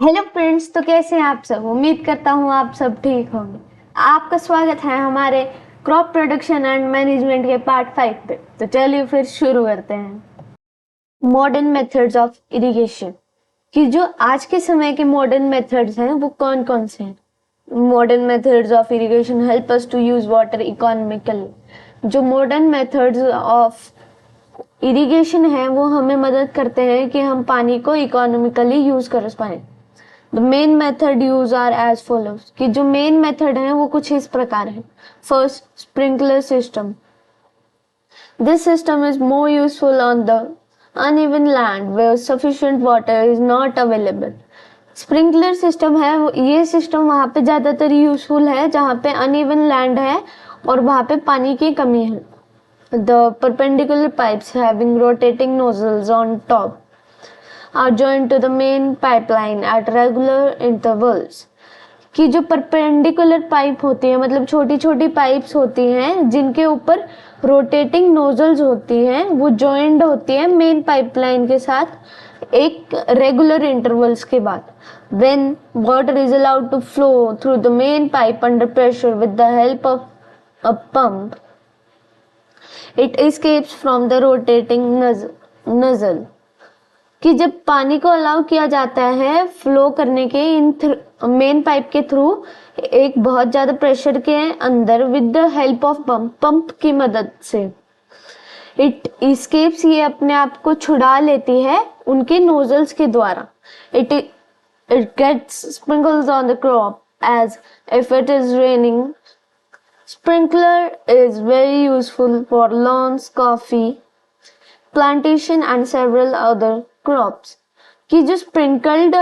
Hello friends, तो कैसे हैं आप सब। उम्मीद करता हूँ आप सब ठीक होंगे। आपका स्वागत है हमारे क्रॉप प्रोडक्शन एंड मैनेजमेंट के पार्ट 5 पे। तो चलिए फिर शुरू करते हैं। मॉडर्न मेथड्स ऑफ इरिगेशन कि जो आज के समय के मॉडर्न मेथड्स हैं वो कौन कौन से हैं। Modern methods of irrigation help us to use water economically. जो मॉडर्न मेथड्स ऑफ इरिगेशन है वो हमें मदद करते हैं कि हम पानी को इकोनॉमिकली यूज कर पाए। The main method use are as follows कि जो मेन मेथड है वो कुछ इस प्रकार है। First, sprinkler system. This system is more useful on the uneven land where sufficient water is not available. Sprinkler system है ये सिस्टम वहाँ पे ज़्यादातर यूजफुल है जहाँ पे अनइवन लैंड है और वहाँ पे पानी की कमी है। The perpendicular pipes having rotating nozzles on top are joined to the main pipeline at regular intervals कि जो परपेंडिकुलर पाइप होती है मतलब छोटी छोटी पाइप्स होती हैं जिनके ऊपर रोटेटिंग नोजल्स होती हैं वो जॉइंड होती है मेन पाइपलाइन के साथ एक रेगुलर इंटरवल्स के बाद। When water is allowed to flow through the main pipe under pressure with the help of a pump, it escapes from the rotating nozzle कि जब पानी को अलाउ किया जाता है फ्लो करने के इन मेन पाइप के थ्रू एक बहुत ज्यादा प्रेशर के अंदर with the help of pump की मदद से इट एस्केप्स ये अपने आप को छुड़ा लेती है उनके नोजल्स के द्वारा। It gets sprinkles on the crop as if it is raining. Sprinkler is very useful for lawns, coffee plantation and several other crops कि जो स्प्रिंकल्ड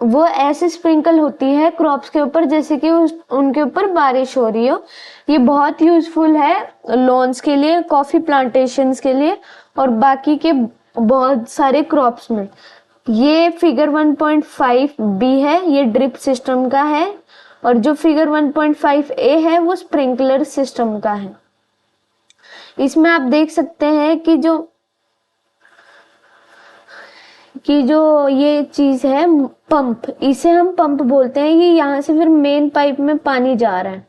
वो ऐसे स्प्रिंकल होती है क्रॉप्स के ऊपर जैसे कि उनके ऊपर बारिश हो रही हो। ये बहुत यूजफुल है लॉन्स के लिए, कॉफी प्लांटेशंस के लिए और बाकी के बहुत सारे क्रॉप्स में। ये फिगर 1.5 बी है, ये ड्रिप सिस्टम का है और जो फिगर 1.5 ए है वो स्प्रिंकलर सिस्टम का है। इसमें आप देख सकते हैं कि जो ये चीज है पंप, इसे हम पंप बोलते हैं। ये यहाँ से फिर मेन पाइप में पानी जा रहा है,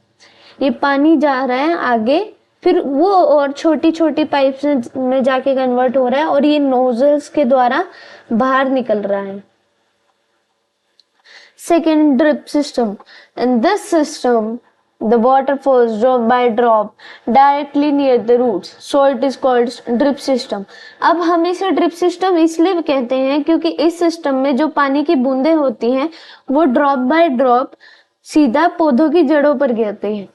ये पानी जा रहा है आगे फिर वो और छोटी छोटी पाइप में जाके कन्वर्ट हो रहा है और ये नोजल्स के द्वारा बाहर निकल रहा है। Second, drip system. In this system, the water falls drop by drop directly near the roots, so it is called drip system. अब हम इसे ड्रिप सिस्टम इसलिए कहते हैं क्योंकि इस सिस्टम में जो पानी की बूंदें होती हैं वो ड्रॉप बाय ड्रॉप सीधा पौधों की जड़ों पर गिरती हैं।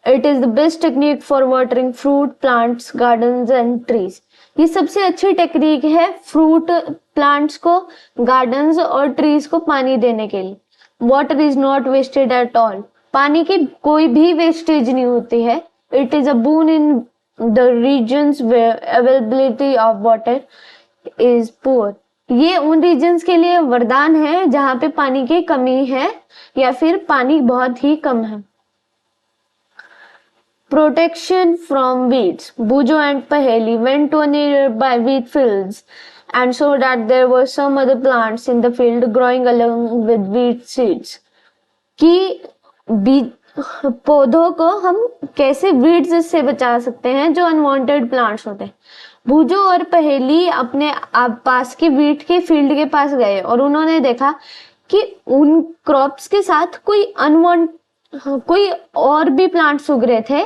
It is the best technique for watering fruit, plants, gardens and trees. ये सबसे अच्छी टेक्निक है फ्रूट प्लांट्स को, गार्डन्स और ट्रीज को पानी देने के लिए। Water is not wasted at all, पानी की कोई भी वेस्टेज नहीं होती है। It is a boon in the regions where availability of water is poor, ये उन रीजन्स के लिए वरदान है जहाँ पे पानी की कमी है या फिर पानी बहुत ही कम है। Protection from weeds. Bujo and Paheli went to a nearby wheat fields and saw that there were some other plants in the field growing along with wheat seeds. कि पौधों को हम कैसे वीड्स से बचा सकते हैं जो अनवांटेड प्लांट्स होते हैं। भूजो और पहेली अपने पास के वीट के फील्ड के पास गए और उन्होंने देखा कि उन क्रॉप्स के साथ कोई और भी प्लांट्स उग रहे थे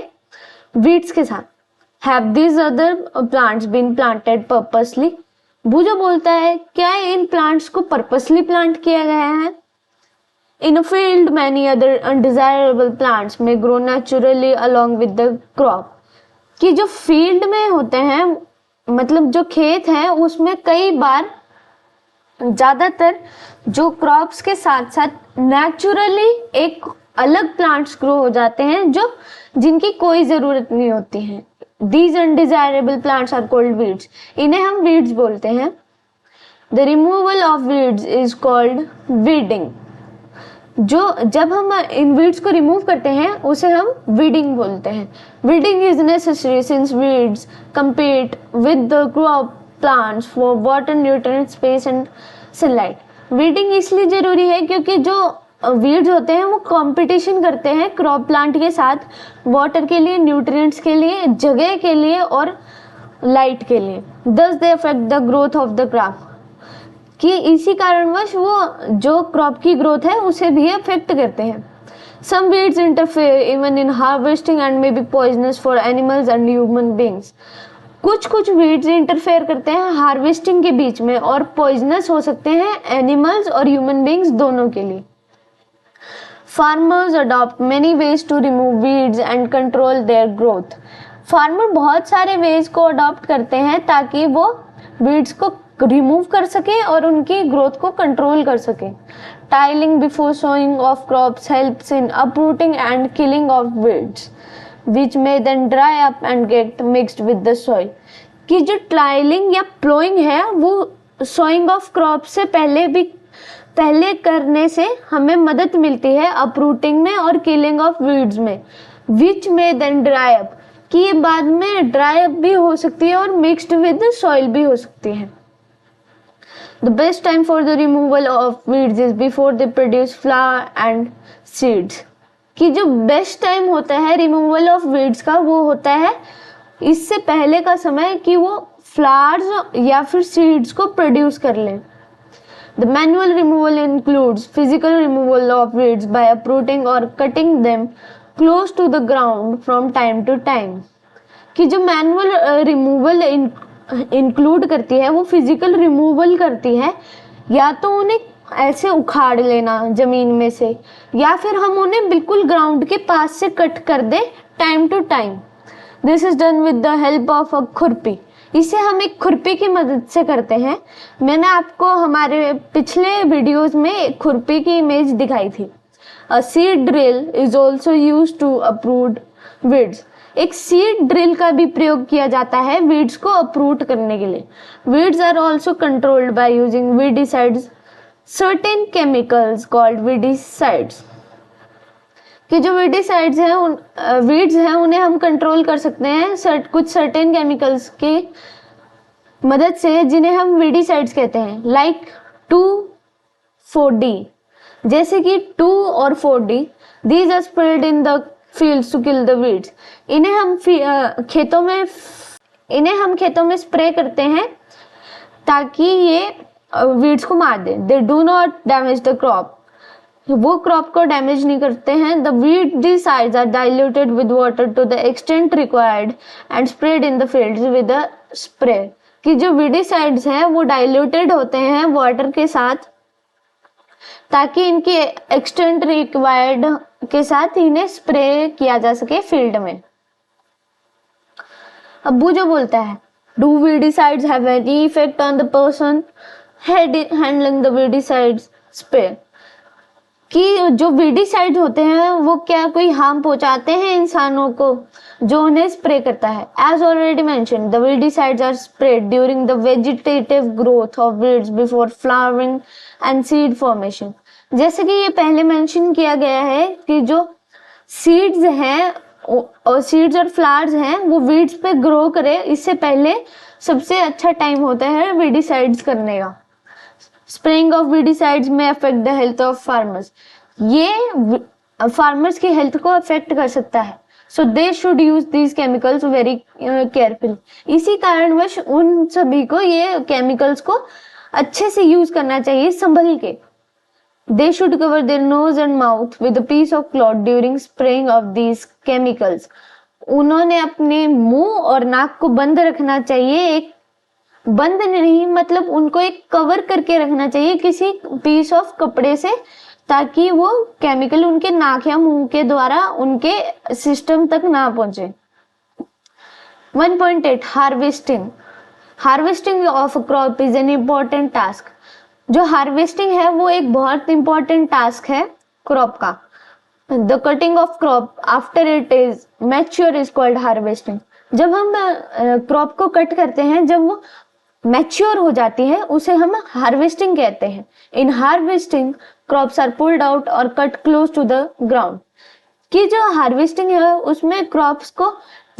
वीड्स के साथ। Have these other plants been planted purposely? भूजो बोलता है क्या इन प्लांट्स को पर्पसली प्लांट किया गया है? In a field, many other undesirable plants may grow naturally along with the crop. कि जो फील्ड में होते हैं मतलब जो खेत है उसमें कई बार ज्यादातर जो क्रॉप्स के साथ साथ नेचुरली एक अलग प्लांट्स ग्रो हो जाते हैं जो जिनकी कोई जरूरत नहीं होती है। These undesirable plants are called weeds. इन्हें हम weeds बोलते हैं। The removal of weeds is called weeding. जब हम इन weeds को रिमूव करते हैं उसे हम weeding बोलते हैं। Weeding is necessary since weeds compete with the crop plants for water, nutrient, space and sunlight. Weeding इसलिए जरूरी है क्योंकि जो वीड्स होते हैं वो कंपटीशन करते हैं क्रॉप प्लांट के साथ, वाटर के लिए, न्यूट्रिएंट्स के लिए, जगह के लिए और लाइट के लिए। दस they affect the growth of the crop, कि इसी कारणवश वो जो क्रॉप की ग्रोथ है उसे भी अफेक्ट करते हैं। Some weeds interfere even in harvesting and may be poisonous for animals and human beings. कुछ वीड्स इंटरफेयर करते हैं हार्वेस्टिंग के बीच में और पॉइजनस हो सकते हैं एनिमल्स और ह्यूमन बींग्स दोनों के लिए। Farmers adopt many ways to remove weeds and control their growth. Farmer बहुत सारे वेज को अडॉप्ट करते हैं ताकि वो वीड्स को रिमूव कर सके और उनकी ग्रोथ को कंट्रोल कर सके। Tilling before sowing of crops helps in uprooting and killing of weeds which may then dry up and get mixed with the soil। कि जो टाइलिंग या प्लोइंग है वो सोइंग ऑफ क्रॉप से पहले करने से हमें मदद मिलती है अपरूटिंग में और किलिंग ऑफ वीड्स में। which may then dry up, कि ये बाद में ड्राई अप भी हो सकती है और मिक्स्ड विद सॉइल भी हो सकती है। The best time for the removal of weeds is before they produce flower and seeds। कि जो बेस्ट टाइम होता है रिमूवल ऑफ वीड्स का वो होता है इससे पहले का समय कि वो फ्लावर्स या फिर सीड्स को प्रोड्यूस कर लें। The manual removal includes physical removal of weeds by uprooting और cutting them close to the ground from time to time. कि जो मैनुअल रिमूवल इंक्लूड करती है वो फिजिकल रिमूवल करती है, या तो उन्हें ऐसे उखाड़ लेना जमीन में से या फिर हम उन्हें बिल्कुल ग्राउंड के पास से कट कर दें time to time. This is done with the help of a khurpi. इसे हम एक खुरपी की मदद से करते हैं। मैंने आपको हमारे पिछले वीडियोस में एक खुरपी की इमेज दिखाई थी। A seed drill is also used to uproot weeds. एक सीड ड्रिल का भी प्रयोग किया जाता है वीड्स को अप्रूट करने के लिए। Weeds are also controlled by using weedicides certain chemicals called weedicides। कि जो weedicides हैं weeds हैं उन्हें हम कंट्रोल कर सकते हैं कुछ certain chemicals की मदद से जिन्हें हम weedicides कहते हैं। like 2,4-D, जैसे कि 2 और 4-D, these are sprayed in the fields to kill the weeds। इन्हें हम खेतों में स्प्रे करते हैं ताकि ये वीड्स को मार दे। They do not damage the crop, वो क्रॉप को डैमेज नहीं करते हैं। The weedicides are diluted with water to the extent required and spread in the fields with a spray. कि जो वीडिसाइड्स हैं वो डाइल्यूटेड होते हैं वाटर के साथ ताकि इनकी एक्सटेंट रिक्वायर्ड के साथ इन्हें स्प्रे किया जा सके फील्ड में। अब्बू जो बोलता है, do weedicides have any effect on the person handling the weedicides spray. कि जो वीडिसाइड होते हैं वो क्या कोई हार्म पहुंचाते हैं इंसानों को जो उन्हें स्प्रे करता है। As already mention the weedicides are spread during the vegetative growth of weeds before flowering and seed formation. जैसे कि ये पहले मेंशन किया गया है कि जो सीड्स हैं और सीड्स और फ्लावर्स हैं वो वीड्स पे ग्रो करे इससे पहले सबसे अच्छा टाइम होता है वीडिसाइड्स करने का। Spraying of weedicides may affect the health of farmers. ये फार्मर्स की हेल्थ को अफेक्ट कर सकता है। So they should use these chemicals very carefully. इसी कारणवश उन सभी को ये केमिकल्स को अच्छे से यूज करना चाहिए संभल के। They should cover their nose and mouth with a piece of cloth during spraying of these chemicals। उन्होंने अपने मुंह और नाक को बंद रखना चाहिए, एक बंद नहीं मतलब उनको एक कवर करके रखना चाहिए किसी पीस ऑफ कपड़े से ताकि वो केमिकल उनके नाक या मुंह के द्वारा उनके सिस्टम तक ना पहुंचे। 1.8 harvesting. Harvesting of a crop is an important task. जो हार्वेस्टिंग है वो एक बहुत इंपॉर्टेंट टास्क है क्रॉप का। The cutting of crop after it is mature is called harvesting. जब हम क्रॉप को कट करते हैं जब वो मैच्योर हो जाती है उसे हम हार्वेस्टिंग कहते हैं। In harvesting crops are pulled out और cut close to the ground. कि जो हार्वेस्टिंग है उसमें क्रॉप्स को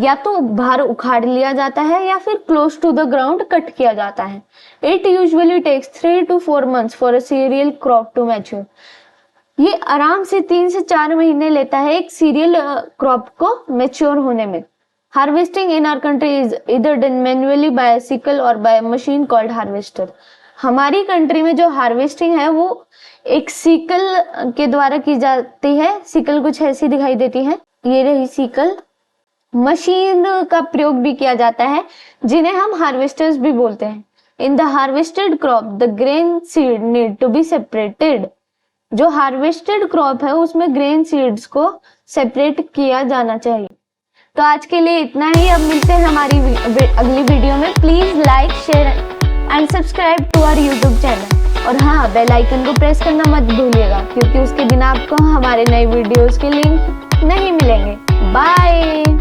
या तो बाहर उखाड़ लिया जाता है या फिर close to the ground cut किया जाता है। It usually takes 3 to 4 months for a cereal crop to mature. ये आराम से 3 से 4 महीने लेता है एक सीरियल क्रॉप को मैच्योर होने में। Harvesting in our country is either done manually by sickle और बाय मशीन कॉल्ड हार्वेस्टर। हमारी कंट्री में जो हार्वेस्टिंग है वो एक सिकल के द्वारा की जाती है। सिकल कुछ ऐसी दिखाई देती है, ये रही सिकल। मशीन का प्रयोग भी किया जाता है जिन्हें हम हार्वेस्टर्स भी बोलते हैं। In the harvested crop the grain seed need to be separated. जो हार्वेस्टेड क्रॉप है उसमें ग्रेन सीड्स को सेपरेट किया जाना चाहिए। तो आज के लिए इतना ही। अब मिलते हैं हमारी अगली वीडियो में। Please like, share and subscribe to our YouTube channel. और हाँ, बेल आइकन को प्रेस करना मत भूलिएगा, क्योंकि उसके बिना आपको हमारे नए वीडियोस के लिंक नहीं मिलेंगे। बाय।